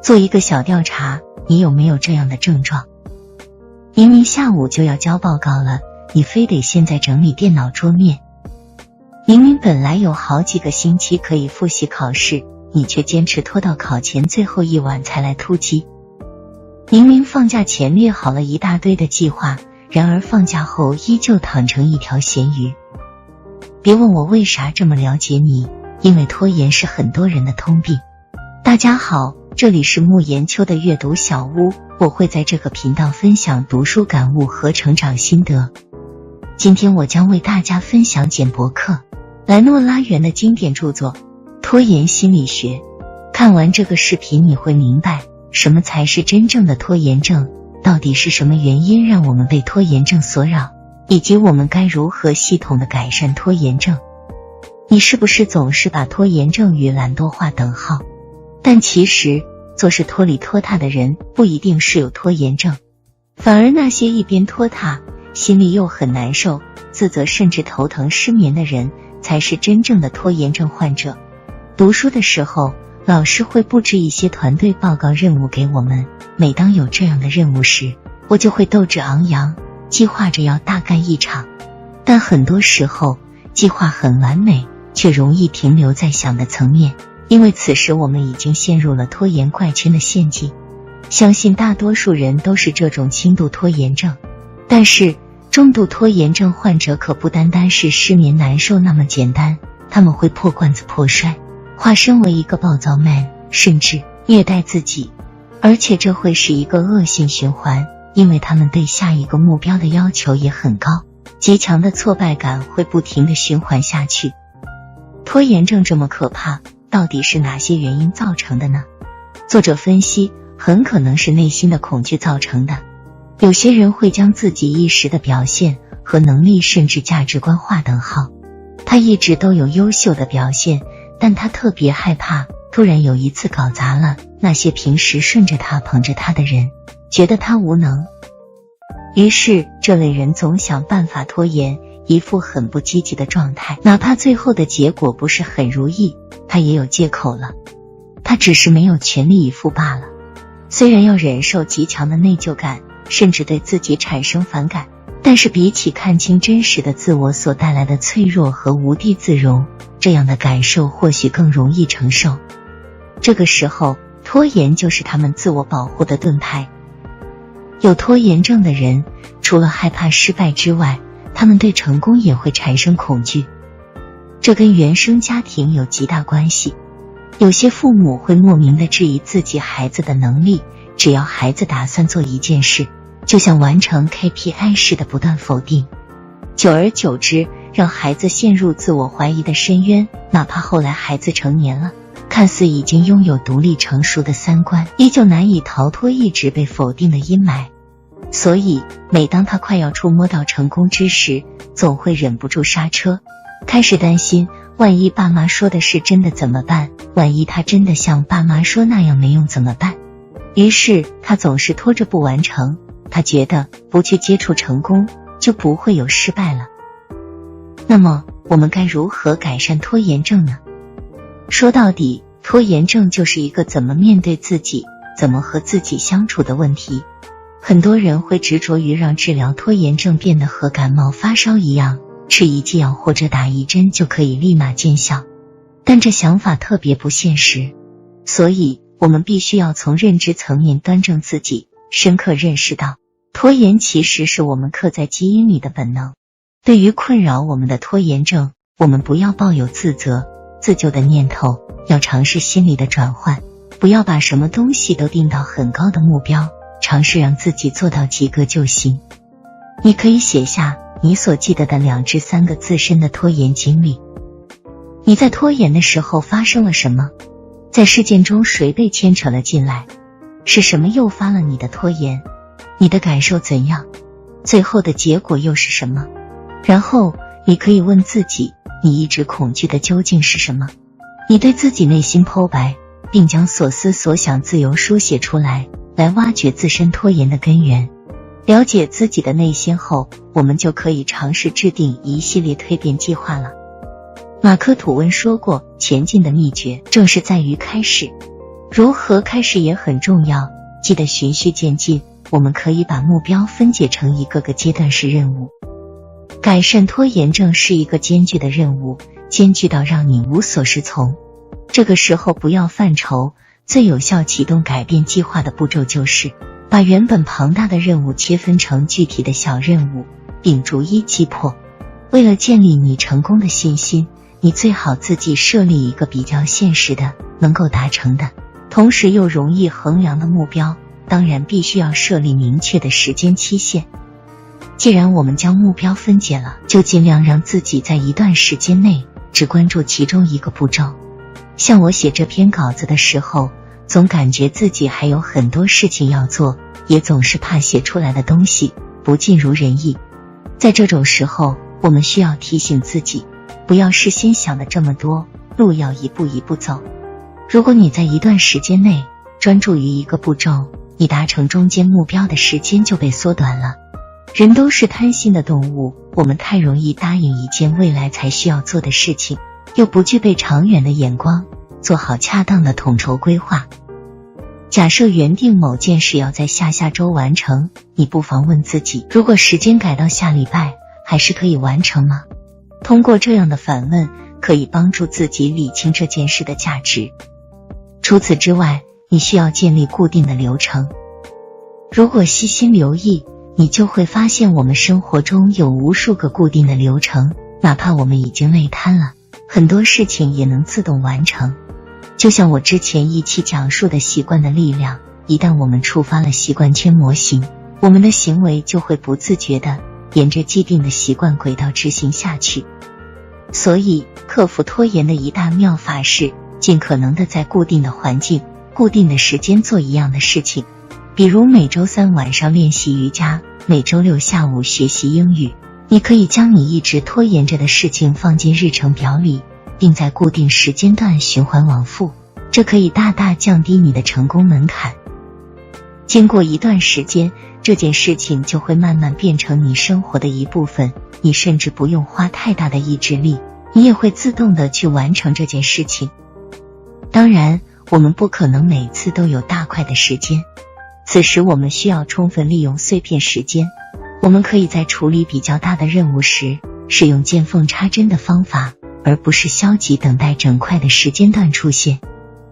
做一个小调查，你有没有这样的症状？明明下午就要交报告了，你非得现在整理电脑桌面。明明本来有好几个星期可以复习考试，你却坚持拖到考前最后一晚才来突击。明明放假前列好了一大堆的计划，然而放假后依旧躺成一条咸鱼。别问我为啥这么了解你，因为拖延是很多人的通病。大家好，这里是慕言秋的阅读小屋，我会在这个频道分享读书感悟和成长心得。今天我将为大家分享简伯克·莱诺拉原的经典著作《拖延心理学》。看完这个视频你会明白什么才是真正的拖延症，到底是什么原因让我们被拖延症所扰，以及我们该如何系统地改善拖延症。你是不是总是把拖延症与懒惰划等号？但其实做事拖里拖沓的人不一定是有拖延症，反而那些一边拖沓心里又很难受、自责甚至头疼失眠的人才是真正的拖延症患者。读书的时候，老师会布置一些团队报告任务给我们，每当有这样的任务时，我就会斗志昂扬，计划着要大干一场。但很多时候计划很完美，却容易停留在想的层面，因为此时我们已经陷入了拖延怪圈的陷阱。相信大多数人都是这种轻度拖延症，但是重度拖延症患者可不单单是失眠难受那么简单，他们会破罐子破摔，化身为一个暴躁 man， 甚至虐待自己。而且这会是一个恶性循环，因为他们对下一个目标的要求也很高，极强的挫败感会不停地循环下去。拖延症这么可怕，到底是哪些原因造成的呢？作者分析，很可能是内心的恐惧造成的。有些人会将自己一时的表现和能力甚至价值观划等号，他一直都有优秀的表现，但他特别害怕突然有一次搞砸了，那些平时顺着他捧着他的人觉得他无能。于是这类人总想办法拖延，一副很不积极的状态，哪怕最后的结果不是很如意，他也有借口了，他只是没有全力以赴罢了。虽然要忍受极强的内疚感，甚至对自己产生反感，但是比起看清真实的自我所带来的脆弱和无地自容，这样的感受或许更容易承受。这个时候，拖延就是他们自我保护的盾牌。有拖延症的人，除了害怕失败之外，他们对成功也会产生恐惧。这跟原生家庭有极大关系。有些父母会莫名地质疑自己孩子的能力，只要孩子打算做一件事，就像完成 KPI 似的不断否定。久而久之，让孩子陷入自我怀疑的深渊，哪怕后来孩子成年了，看似已经拥有独立成熟的三观，依旧难以逃脱一直被否定的阴霾。所以每当他快要触摸到成功之时，总会忍不住刹车，开始担心，万一爸妈说的是真的怎么办？万一他真的像爸妈说那样没用怎么办？于是他总是拖着不完成，他觉得不去接触成功，就不会有失败了。那么我们该如何改善拖延症呢？说到底，拖延症就是一个怎么面对自己，怎么和自己相处的问题。很多人会执着于让治疗拖延症变得和感冒发烧一样，吃一剂药或者打一针就可以立马见效，但这想法特别不现实。所以我们必须要从认知层面端正自己，深刻认识到拖延其实是我们刻在基因里的本能。对于困扰我们的拖延症，我们不要抱有自责、自救的念头，要尝试心理的转换，不要把什么东西都定到很高的目标，尝试让自己做到及格就行。你可以写下你所记得的2至3个自身的拖延经历。你在拖延的时候发生了什么？在事件中谁被牵扯了进来？是什么诱发了你的拖延？你的感受怎样？最后的结果又是什么？然后你可以问自己，你一直恐惧的究竟是什么？你对自己内心剖白，并将所思所想自由书写出来，来挖掘自身拖延的根源。了解自己的内心后，我们就可以尝试制定一系列蜕变计划了。马克·吐温说过，前进的秘诀正是在于开始。如何开始也很重要，记得循序渐进。我们可以把目标分解成一个个阶段式任务。改善拖延症是一个艰巨的任务，艰巨到让你无所适从。这个时候不要犯愁，最有效启动改变计划的步骤就是把原本庞大的任务切分成具体的小任务，并逐一击破。为了建立你成功的信心，你最好自己设立一个比较现实的、能够达成的，同时又容易衡量的目标，当然必须要设立明确的时间期限。既然我们将目标分解了，就尽量让自己在一段时间内只关注其中一个步骤。像我写这篇稿子的时候，总感觉自己还有很多事情要做，也总是怕写出来的东西不尽如人意。在这种时候，我们需要提醒自己，不要事先想的这么多，路要一步一步走。如果你在一段时间内专注于一个步骤，你达成中间目标的时间就被缩短了。人都是贪心的动物，我们太容易答应一件未来才需要做的事情，又不具备长远的眼光，做好恰当的统筹规划。假设原定某件事要在下下周完成，你不妨问自己，如果时间改到下礼拜，还是可以完成吗？通过这样的反问，可以帮助自己理清这件事的价值。除此之外，你需要建立固定的流程。如果细心留意，你就会发现我们生活中有无数个固定的流程，哪怕我们已经累瘫了，很多事情也能自动完成。就像我之前一期讲述的习惯的力量，一旦我们触发了习惯圈模型，我们的行为就会不自觉地沿着既定的习惯轨道执行下去。所以，克服拖延的一大妙法是尽可能的在固定的环境、固定的时间做一样的事情。比如每周3晚上练习瑜伽，每周6下午学习英语。你可以将你一直拖延着的事情放进日程表里，并在固定时间段循环往复，这可以大大降低你的成功门槛。经过一段时间，这件事情就会慢慢变成你生活的一部分，你甚至不用花太大的意志力，你也会自动的去完成这件事情。当然，我们不可能每次都有大块的时间，此时我们需要充分利用碎片时间。我们可以在处理比较大的任务时，使用见缝插针的方法，而不是消极等待整块的时间段出现。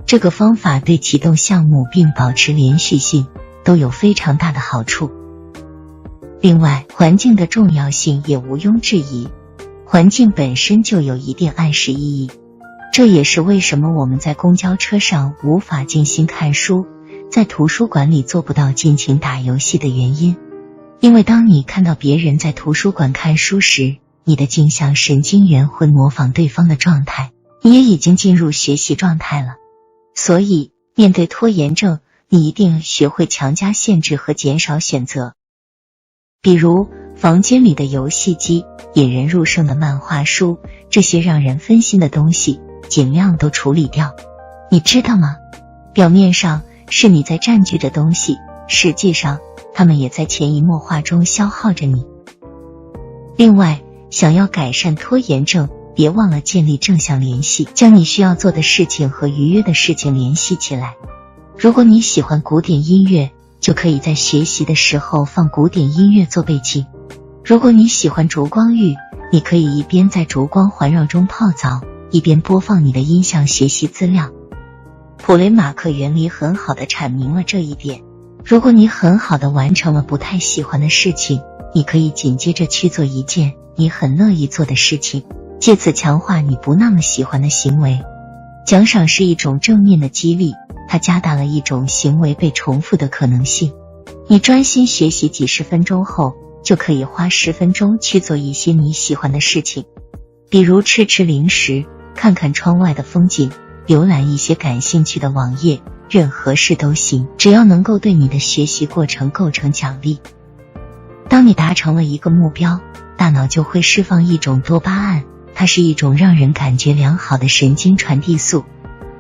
这个方法对启动项目并保持连续性都有非常大的好处。另外，环境的重要性也毋庸置疑，环境本身就有一定暗示意义。这也是为什么我们在公交车上无法静心看书，在图书馆里做不到尽情打游戏的原因。因为当你看到别人在图书馆看书时，你的镜像神经元会模仿对方的状态，你也已经进入学习状态了。所以，面对拖延症，你一定学会强加限制和减少选择。比如，房间里的游戏机、引人入胜的漫画书，这些让人分心的东西，尽量都处理掉。你知道吗？表面上是你在占据着东西，实际上他们也在潜移默化中消耗着你。另外，想要改善拖延症，别忘了建立正向联系，将你需要做的事情和愉悦的事情联系起来。如果你喜欢古典音乐，就可以在学习的时候放古典音乐做背景。如果你喜欢烛光浴，你可以一边在烛光环绕中泡澡，一边播放你的音像学习资料。普雷马克原理很好地阐明了这一点。如果你很好地完成了不太喜欢的事情，你可以紧接着去做一件你很乐意做的事情，借此强化你不那么喜欢的行为。奖赏是一种正面的激励，它加大了一种行为被重复的可能性。你专心学习几十分钟后，就可以花10分钟去做一些你喜欢的事情，比如吃零食，看看窗外的风景，浏览一些感兴趣的网页，任何事都行，只要能够对你的学习过程构成奖励。当你达成了一个目标，大脑就会释放一种多巴胺，它是一种让人感觉良好的神经传递素。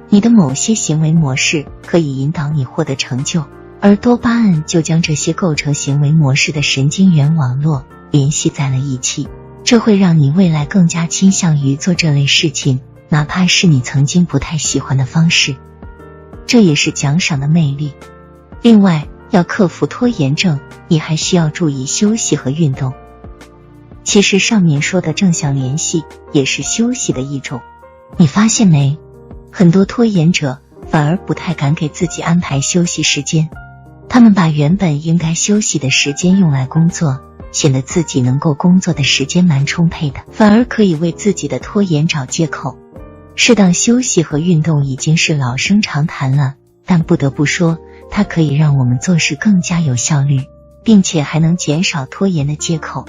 你的某些行为模式可以引导你获得成就，而多巴胺就将这些构成行为模式的神经元网络联系在了一起，这会让你未来更加倾向于做这类事情，哪怕是你曾经不太喜欢的方式。这也是奖赏的魅力。另外，要克服拖延症，你还需要注意休息和运动。其实上面说的正向联系也是休息的一种。你发现没？很多拖延者反而不太敢给自己安排休息时间，他们把原本应该休息的时间用来工作，显得自己能够工作的时间蛮充沛的，反而可以为自己的拖延找借口。适当休息和运动已经是老生常谈了，但不得不说，它可以让我们做事更加有效率，并且还能减少拖延的借口。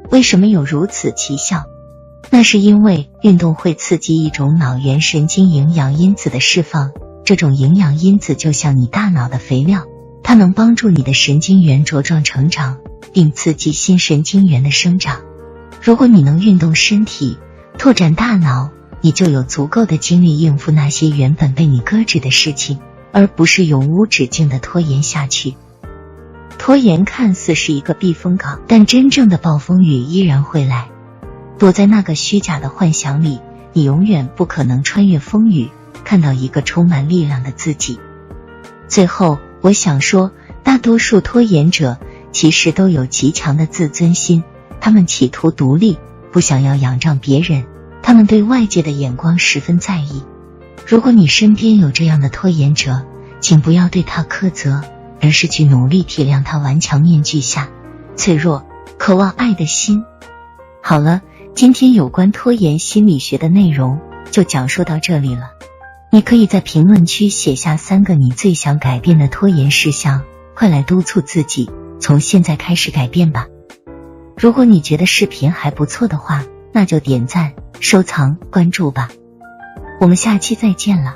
为什么有如此奇效？那是因为运动会刺激一种脑源神经营养因子的释放，这种营养因子就像你大脑的肥料，它能帮助你的神经元茁壮成长，并刺激新神经元的生长。如果你能运动身体，拓展大脑，你就有足够的精力应付那些原本被你搁置的事情，而不是永无止境的拖延下去。拖延看似是一个避风港，但真正的暴风雨依然会来。躲在那个虚假的幻想里，你永远不可能穿越风雨，看到一个充满力量的自己。最后，我想说，大多数拖延者其实都有极强的自尊心，他们企图独立，不想要仰仗别人，他们对外界的眼光十分在意。如果你身边有这样的拖延者，请不要对他苛责，而是去努力体谅他顽强面具下脆弱、渴望爱的心。好了，今天有关拖延心理学的内容就讲述到这里了。你可以在评论区写下3个你最想改变的拖延事项，快来督促自己，从现在开始改变吧。如果你觉得视频还不错的话，那就点赞、收藏、关注吧。我们下期再见了。